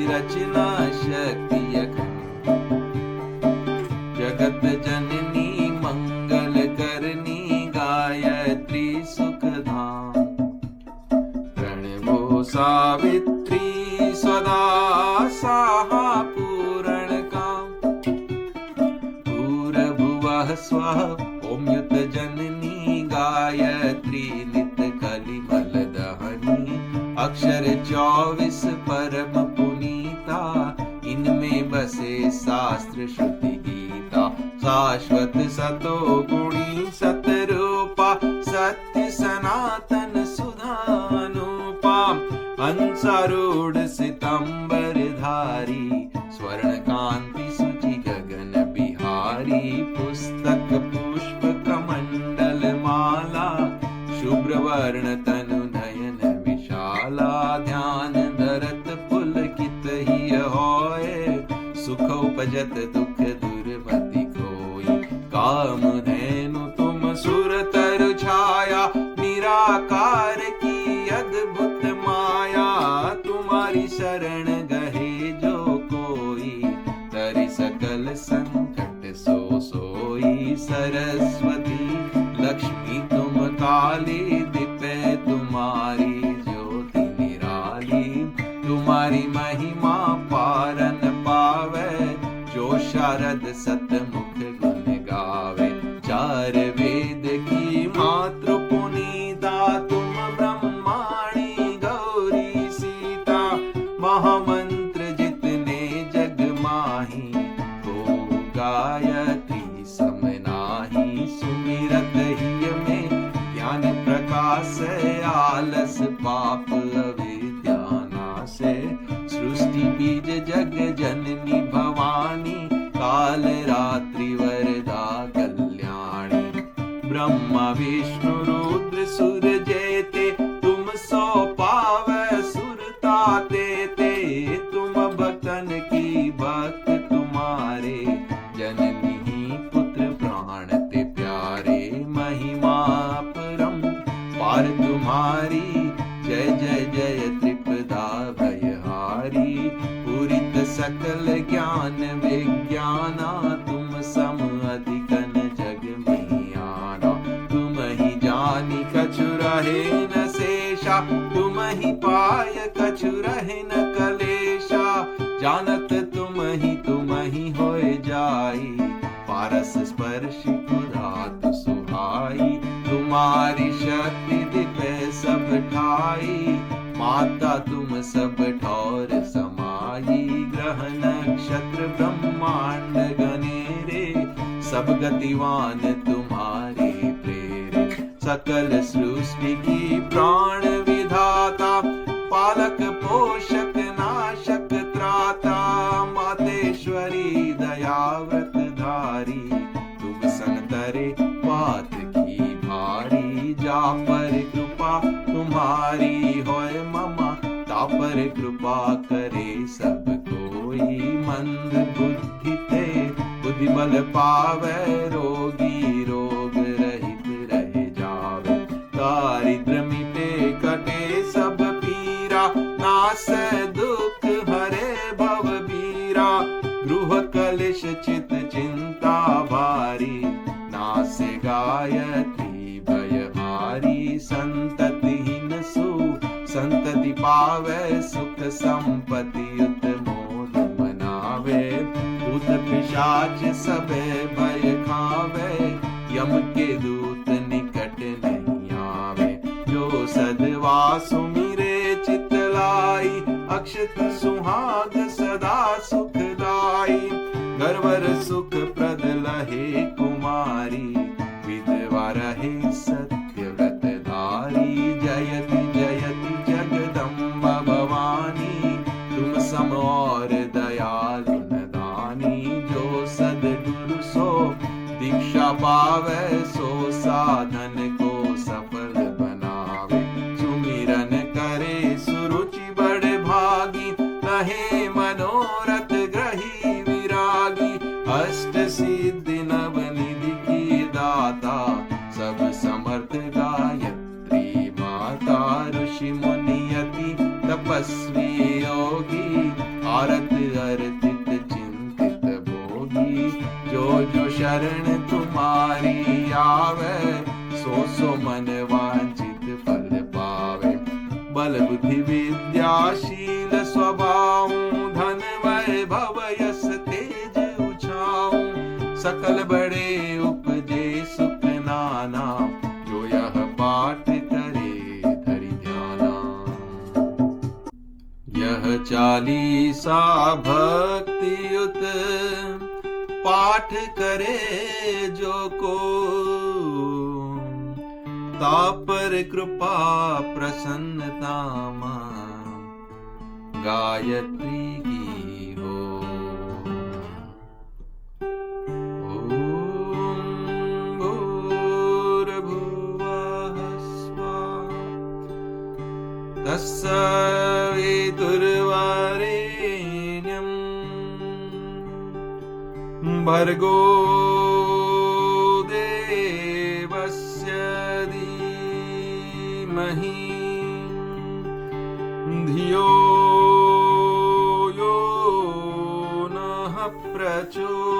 रचना शक्ति अखंड, जगत जननी मंगल करनी गायत्री सुखधाम। प्रणवो सावित्री सदा साहा पूरण काम, भूर्भुवः स्वः ओम युत जननी गायत्री नित कलिमल दहनी। अक्षर 24 परम पुनीता, इनमें बसे शास्त्र श्रुति गीता। शाश्वत सतो गुणी सतरूपा, सत्य सनातन सुधानुपा। हंसारूढ़ सितंबर धारी, स्वर्ण कांति सुचि गगन बिहारी। पुस्तक पुष्प कमंडल माला, शुभ्र वर्ण तनु नयन विशाला। ध्यान धरत पुलकित हिय होय, सुख उपजत दुख दुर्मति कोई। कामधेनु तुम सुर तरु छाया, निराकार की अद्भुत माया। तुम्हारी शरण गहे जो कोई, तरि सकल संकट सो सोई। सरस्वती लक्ष्मी तुम काली, दिव्य तुम्हारी ज्योति निराली। तुम्हारी महिमा पारन पावे, जो शारद सतमुख गुण गावे। चार वेद की मातृ पुनीता, तुम ब्रह्माणी गौरी सीता। महामंत्र जितने जग माही, को गायत्री सम नाही। सुमिरत हिय में ज्ञान प्रकाश, आलस पाप अविद्या नाशे। सृष्टि बीज जग जननी भवानी, काल रात्रि वरदा कल्याणी। ब्रह्मा विष्णु रुद्र सुर जेते, तुम सो पावै सुरता तेते। तुम भक्तन की भक्त तुम्हारे, जननी ही पुत्र प्राण ते प्यारे। महिमा परम पार तुम्हारी, जय जय जय त्रिपदा भयहारी। पूरित सकल ज्ञान विज्ञाना, तुम सम अधिकन जग में आना। तुम ही जानी कछु रहे न शेषा, तुम ही पाय कछु रहे न कलेशा। जानत तुम ही होए जाई, पारस स्पर्श पुरात सुहाई। तुम्हारी शक्ति दिव्य सब ठाई, माता तुम सब ठौर समाई। ग्रह नक्षत्र ब्रह्मांड गनेरे, सब गतिवान तुम्हारे प्रेरे। सकल सृष्टि की प्राण विधाता, पालक पोषक नाशक त्राता। मातेश्वरी दयाव्रत धारी, तुम संतरे बात की भारी। जा पर कृपा तुम्हारी होय ममा, ता पर कृपा करे सब कोई। मंद बुद्धि ते बुद्धि बल पावे, रोगी रोग रहित रह जावे। दारिद्र मिटे कटे सब पीरा, नासै दुख हरे भव बीरा। गृह कलेश चित चिंता भारी, नासे गायत्री भयहारी। संततिहीन सु संतति पावे, सुख संपत्ति उत मोद मनावे। भूत पिशाच सबे भय खावे, यम के दूत निकट नहीं आवे। जो सदवा सुमिरे चित लाई, अक्षत सुहाग सदा सुखदाई। गर्वर सुख प्रद लहे कुमारी, विधवा रहे सत्य व्रत धारी। जयति जयति जगदम्बा भवानी, तुम सम और दयालु न दानी। जो सद्गुरु सो दीक्षा पावे, सो साधन को सफल बनावे। सुमिरन करे सुरुचि बड़ भागी, लहे मनोरथ ग्रही विरागी। अष्ट सिद्धि नव निधि की दाता, सब समर्थ गायत्री माता। ऋषि मुनि यति तपस्वी योगी, शरण तुम्हारी आवे, सो मन वांछित फल पावे। बल बुद्धि विद्याशील स्वभाव, धन वैभव यस तेज उछाऊं। सकल बड़े उपजे सुख नाना, जो यह पाठ करे धरि ध्याना। यह चालीसा भक्ति युत पाठ करे जो को, तापर कृपा प्रसन्नता गायत्री की हो। ओम भूर्भुवः स्वः, तत्सवितुर्वरेण्यं भर्गो देवस्य धीमहि धियो यो नः प्रचोदयात्।